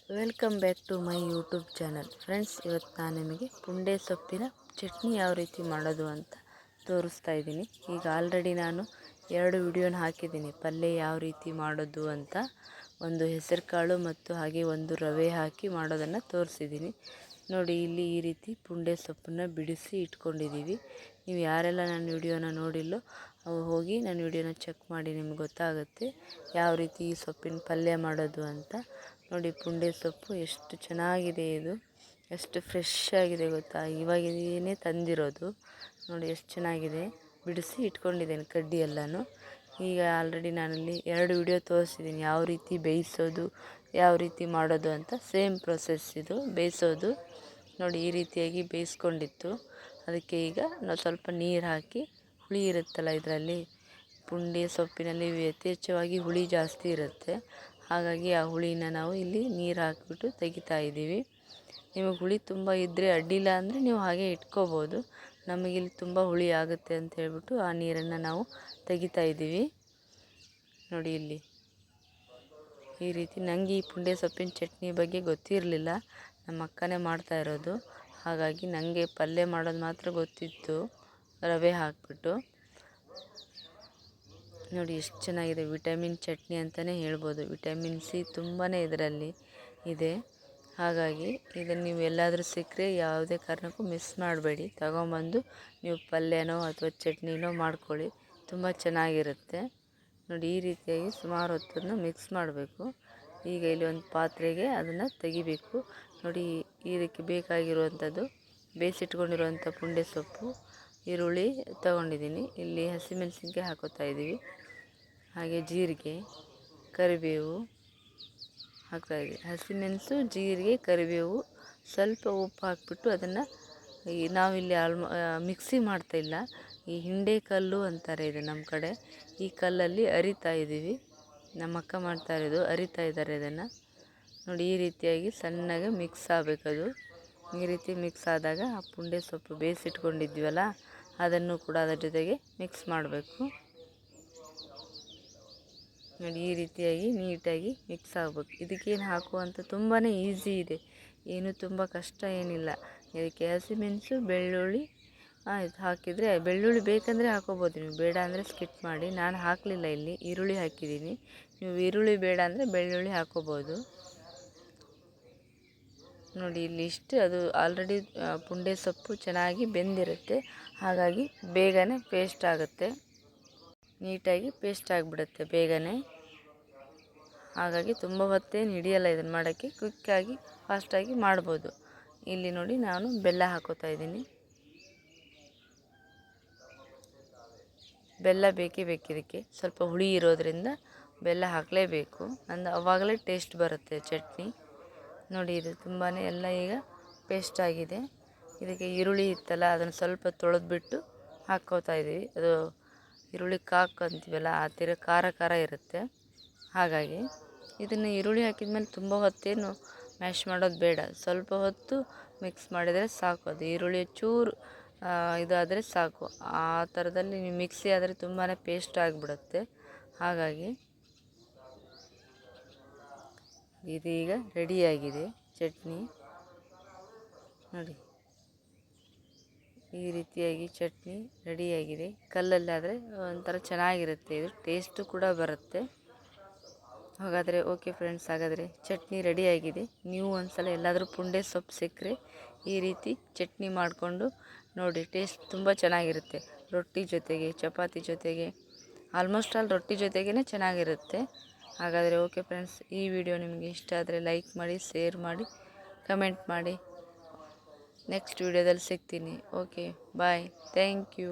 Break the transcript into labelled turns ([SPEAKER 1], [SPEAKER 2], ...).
[SPEAKER 1] Welcome back to my YouTube channel. Friends, ಇವತ್ತು ನಾನು ನಿಮಗೆ ಪುಂಡೆ ಸೊಪ್ಪಿನ ಚಟ್ನಿ ಯಾವ ರೀತಿ ಮಾಡೋದು ಅಂತ ತೋರಿಸ್ತಾ ಇದ್ದೀನಿ. ಈಗ ಆಲ್ರೆಡಿ ನಾನು 2 ವಿಡಿಯೋನ ಹಾಕಿದ್ದೀನಿ, ಪಲ್ಯ ಯಾವ ರೀತಿ ಮಾಡೋದು ಅಂತ. ಒಂದು ಹೆಸರು ಕಾಳು ಮತ್ತು ಹಾಗೆ ಒಂದು ರವೆ ಹಾಕಿ ಮಾಡೋದನ್ನು ತೋರಿಸಿದ್ದೀನಿ. ನೋಡಿ, ಇಲ್ಲಿ ಈ ರೀತಿ ಪುಂಡೆ ಸೊಪ್ಪನ್ನು ಬಿಡಿಸಿ ಇಟ್ಕೊಂಡಿದ್ದೀವಿ. ನೀವು ಯಾರೆಲ್ಲ ನನ್ನ ವಿಡಿಯೋನ ನೋಡಿಲ್ಲೋ ಅವು ಹೋಗಿ ನನ್ನ ವಿಡಿಯೋನ ಚೆಕ್ ಮಾಡಿ, ನಿಮ್ಗೆ ಗೊತ್ತಾಗುತ್ತೆ ಯಾವ ರೀತಿ ಈ ಸೊಪ್ಪಿನ ಪಲ್ಯ ಮಾಡೋದು ಅಂತ. ನೋಡಿ, ಪುಂಡೆ ಸೊಪ್ಪು ಎಷ್ಟು ಚೆನ್ನಾಗಿದೆ, ಇದು ಎಷ್ಟು ಫ್ರೆಶ್ ಆಗಿದೆ ಗೊತ್ತಾ, ಇವಾಗೇನೇ ತಂದಿರೋದು. ನೋಡಿ ಎಷ್ಟು ಚೆನ್ನಾಗಿದೆ, ಬಿಡಿಸಿ ಇಟ್ಕೊಂಡಿದ್ದೇನೆ ಕಡ್ಡಿ ಎಲ್ಲನೂ. ಈಗ ಆಲ್ರೆಡಿ ನಾನಲ್ಲಿ 2 ವಿಡಿಯೋ ತೋರಿಸಿದ್ದೀನಿ, ಯಾವ ರೀತಿ ಬೇಯಿಸೋದು ಯಾವ ರೀತಿ ಮಾಡೋದು ಅಂತ. ಸೇಮ್ ಪ್ರೊಸೆಸ್ ಇದು ಬೇಯಿಸೋದು. ನೋಡಿ, ಈ ರೀತಿಯಾಗಿ ಬೇಯಿಸ್ಕೊಂಡಿತ್ತು. ಅದಕ್ಕೆ ಈಗ ನಾವು ಸ್ವಲ್ಪ ನೀರು ಹಾಕಿ, ಹುಳಿ ಇರುತ್ತಲ್ಲ ಇದರಲ್ಲಿ, ಪುಂಡೆ ಸೊಪ್ಪಿನಲ್ಲಿ ಯಥೇಚ್ಛವಾಗಿ ಹುಳಿ ಜಾಸ್ತಿ ಇರುತ್ತೆ. ಹಾಗಾಗಿ ಆ ಹುಳಿನ ನಾವು ಇಲ್ಲಿ ನೀರು ಹಾಕಿಬಿಟ್ಟು ತೆಗಿತಾ ಇದ್ದೀವಿ. ನಿಮಗೆ ಹುಳಿ ತುಂಬ ಇದ್ದರೆ ಅಡ್ಡಿಲ್ಲ ಅಂದರೆ ನೀವು ಹಾಗೆ ಇಟ್ಕೋಬೋದು. ನಮಗಿಲ್ಲಿ ತುಂಬ ಹುಳಿ ಆಗುತ್ತೆ ಅಂತ ಹೇಳ್ಬಿಟ್ಟು ಆ ನೀರನ್ನು ನಾವು ತೆಗಿತಾ ಇದ್ದೀವಿ. ನೋಡಿ, ಇಲ್ಲಿ ಈ ರೀತಿ. ನನಗೆ ಈ ಪುಂಡೆ ಸೊಪ್ಪಿನ ಚಟ್ನಿ ಬಗ್ಗೆ ಗೊತ್ತಿರಲಿಲ್ಲ, ನಮ್ಮ ಅಕ್ಕನೇ ಮಾಡ್ತಾ ಇರೋದು. ಹಾಗಾಗಿ ನನಗೆ ಪಲ್ಯ ಮಾಡೋದು ಮಾತ್ರ ಗೊತ್ತಿತ್ತು, ರವೆ ಹಾಕಿಬಿಟ್ಟು. ನೋಡಿ ಎಷ್ಟು ಚೆನ್ನಾಗಿದೆ, ವಿಟಮಿನ್ ಚಟ್ನಿ ಅಂತಲೇ ಹೇಳ್ಬೋದು. ವಿಟಮಿನ್ ಸಿ ತುಂಬಾ ಇದರಲ್ಲಿ ಇದೆ. ಹಾಗಾಗಿ ಇದನ್ನು ನೀವು ಎಲ್ಲಾದರೂ ಸಿಕ್ಕರೆ ಯಾವುದೇ ಕಾರಣಕ್ಕೂ ಮಿಸ್ ಮಾಡಬೇಡಿ, ತಗೊಂಬಂದು ನೀವು ಪಲ್ಯನೋ ಅಥವಾ ಚಟ್ನಿನೋ ಮಾಡ್ಕೊಳ್ಳಿ, ತುಂಬ ಚೆನ್ನಾಗಿರುತ್ತೆ. ನೋಡಿ, ಈ ರೀತಿಯಾಗಿ ಸುಮಾರು ಹೊತ್ತನ್ನು ಮಿಕ್ಸ್ ಮಾಡಬೇಕು. ಈಗ ಇಲ್ಲಿ ಒಂದು ಪಾತ್ರೆಗೆ ಅದನ್ನು ತೆಗಿಬೇಕು. ನೋಡಿ, ಇದಕ್ಕೆ ಬೇಕಾಗಿರುವಂಥದ್ದು ಬೇಯಿಸಿಟ್ಕೊಂಡಿರುವಂಥ ಪುಂಡೆ ಸೊಪ್ಪು, ಈರುಳ್ಳಿ ತಗೊಂಡಿದ್ದೀನಿ. ಇಲ್ಲಿ ಹಸಿಮೆಣಸಿನ್ಕಾಯಿ ಹಾಕೋತಾ ಇದ್ದೀವಿ, ಹಾಗೆ ಜೀರಿಗೆ, ಕರಿಬೇವು ಹಾಕ್ತಾಯಿದ್ದೀವಿ. ಹಸಿಮೆಣಸು, ಜೀರಿಗೆ, ಕರಿಬೇವು, ಸ್ವಲ್ಪ ಉಪ್ಪು ಹಾಕಿಬಿಟ್ಟು ಅದನ್ನು ನಾವಿಲ್ಲಿ ಮಿಕ್ಸಿ ಮಾಡ್ತಾಯಿಲ್ಲ, ಈ ಹಿಂಡೆ ಕಲ್ಲು ಅಂತಾರೆ ಇದು ನಮ್ಮ ಕಡೆ. ಈ ಕಲ್ಲಲ್ಲಿ ಅರಿತಾ ಇದ್ದೀವಿ, ನಮ್ಮ ಅಕ್ಕ ಮಾಡ್ತಾ ಇರೋದು, ಅರಿತಾ ಇದ್ದಾರೆ ಇದನ್ನು. ನೋಡಿ, ಈ ರೀತಿಯಾಗಿ ಸಣ್ಣಗೆ ಮಿಕ್ಸ್ ಆಗಬೇಕದು. ಈ ರೀತಿ ಮಿಕ್ಸ್ ಆದಾಗ ಆ ಪುಂಡೆ ಸೊಪ್ಪು ಬೇಯಿಸಿಟ್ಕೊಂಡಿದ್ವಲ್ಲ ಅದನ್ನು ಕೂಡ ಅದರ ಜೊತೆಗೆ ಮಿಕ್ಸ್ ಮಾಡಬೇಕು. ನೋಡಿ, ಈ ರೀತಿಯಾಗಿ ನೀಟಾಗಿ ಮಿಕ್ಸ್ ಆಗಬೇಕು. ಇದಕ್ಕೇನು ಹಾಕುವಂಥ ತುಂಬಾ ಈಸಿ ಇದೆ, ಏನು ತುಂಬ ಕಷ್ಟ ಏನಿಲ್ಲ. ಇದಕ್ಕೆ ಹಸಿಮೆಣಸು, ಬೆಳ್ಳುಳ್ಳಿ ಇದು ಹಾಕಿದರೆ, ಬೆಳ್ಳುಳ್ಳಿ ಬೇಕಂದರೆ ಹಾಕೋಬೋದು, ನೀವು ಬೇಡ ಅಂದರೆ ಸ್ಕಿಪ್ ಮಾಡಿ. ನಾನು ಹಾಕಲಿಲ್ಲ, ಇಲ್ಲಿ ಈರುಳ್ಳಿ ಹಾಕಿದ್ದೀನಿ. ನೀವು ಈರುಳ್ಳಿ ಬೇಡ ಅಂದರೆ ಬೆಳ್ಳುಳ್ಳಿ ಹಾಕೋಬೋದು. ನೋಡಿ, ಇಲ್ಲಿ ಇಷ್ಟು ಅದು ಆಲ್ರೆಡಿ ಪುಂಡೆ ಸೊಪ್ಪು ಚೆನ್ನಾಗಿ ಬೆಂದಿರುತ್ತೆ, ಹಾಗಾಗಿ ಬೇಗನೆ ಪೇಸ್ಟ್ ಆಗುತ್ತೆ, ನೀಟಾಗಿ ಪೇಸ್ಟ್ ಆಗಿಬಿಡುತ್ತೆ ಬೇಗನೆ. ಹಾಗಾಗಿ ತುಂಬ ಹೊತ್ತೇನು ಹಿಡಿಯಲ್ಲ ಇದನ್ನು ಮಾಡೋಕ್ಕೆ, ಕ್ವಿಕ್ಕಾಗಿ ಫಾಸ್ಟಾಗಿ ಮಾಡ್ಬೋದು. ಇಲ್ಲಿ ನೋಡಿ, ನಾನು ಬೆಲ್ಲ ಹಾಕೋತಾ ಇದ್ದೀನಿ. ಬೆಲ್ಲ ಬೇಕೇ ಬೇಕು ಇದಕ್ಕೆ, ಸ್ವಲ್ಪ ಹುಳಿ ಇರೋದ್ರಿಂದ ಬೆಲ್ಲ ಹಾಕಲೇಬೇಕು, ಅವಾಗಲೇ ಟೇಸ್ಟ್ ಬರುತ್ತೆ ಚಟ್ನಿ. ನೋಡಿ, ಇದು ತುಂಬಾ ಎಲ್ಲ ಈಗ ಪೇಸ್ಟ್ ಆಗಿದೆ. ಇದಕ್ಕೆ ಈರುಳ್ಳಿ ಇತ್ತಲ್ಲ, ಅದನ್ನು ಸ್ವಲ್ಪ ತೊಳೆದ್ಬಿಟ್ಟು ಹಾಕ್ಕೋತಾ ಇದ್ದೀವಿ. ಅದು ಈರುಳ್ಳಿ ಕಾಕ್ ಅಂತೀವಲ್ಲ, ಆ ಥರ ಖಾರ ಖಾರ ಇರುತ್ತೆ. ಹಾಗಾಗಿ ಇದನ್ನು ಈರುಳ್ಳಿ ಹಾಕಿದ ಮೇಲೆ ತುಂಬ ಹೊತ್ತೇನು ಮ್ಯಾಶ್ ಮಾಡೋದು ಬೇಡ, ಸ್ವಲ್ಪ ಹೊತ್ತು ಮಿಕ್ಸ್ ಮಾಡಿದರೆ ಸಾಕು. ಅದು ಈರುಳ್ಳಿ ಚೂರು ಇದಾದರೆ ಸಾಕು. ಆ ಥರದಲ್ಲಿ ನೀವು ಮಿಕ್ಸಿ ಆದರೆ ತುಂಬಾ ಪೇಸ್ಟ್ ಆಗಿಬಿಡುತ್ತೆ. ಹಾಗಾಗಿ ಇದೀಗ ರೆಡಿಯಾಗಿದೆ ಚಟ್ನಿ. ನೋಡಿ, ಈ ರೀತಿಯಾಗಿ ಚಟ್ನಿ ರೆಡಿಯಾಗಿದೆ. ಕಲ್ಲಲ್ಲಾದರೆ ಒಂಥರ ಚೆನ್ನಾಗಿರುತ್ತೆ, ಇದು ಟೇಸ್ಟು ಕೂಡ ಬರುತ್ತೆ. ಹಾಗಾದರೆ ಓಕೆ ಫ್ರೆಂಡ್ಸ್, ಹಾಗಾದರೆ ಚಟ್ನಿ ರೆಡಿಯಾಗಿದೆ. ನೀವು ಒಂದ್ಸಲ ಎಲ್ಲಾದರೂ ಪುಂಡೆ ಸೊಪ್ಪು ಸಿಕ್ಕರೆ ಈ ರೀತಿ ಚಟ್ನಿ ಮಾಡಿಕೊಂಡು ನೋಡಿ, ಟೇಸ್ಟ್ ತುಂಬ ಚೆನ್ನಾಗಿರುತ್ತೆ. ರೊಟ್ಟಿ ಜೊತೆಗೆ, ಚಪಾತಿ ಜೊತೆಗೆ, ಆಲ್ಮೋಸ್ಟ್ ಆಲ್ ರೊಟ್ಟಿ ಜೊತೆಗೇ ಚೆನ್ನಾಗಿರುತ್ತೆ. ಹಾಗಾದರೆ ಓಕೆ ಫ್ರೆಂಡ್ಸ್, ಈ ವಿಡಿಯೋ ನಿಮಗೆ ಇಷ್ಟ ಆದರೆ ಲೈಕ್ ಮಾಡಿ, ಶೇರ್ ಮಾಡಿ, ಕಮೆಂಟ್ ಮಾಡಿ. ನೆಕ್ಸ್ಟ್ ವಿಡಿಯೋದಲ್ಲಿ ಸಿಗ್ತೀನಿ. Okay, bye, thank you.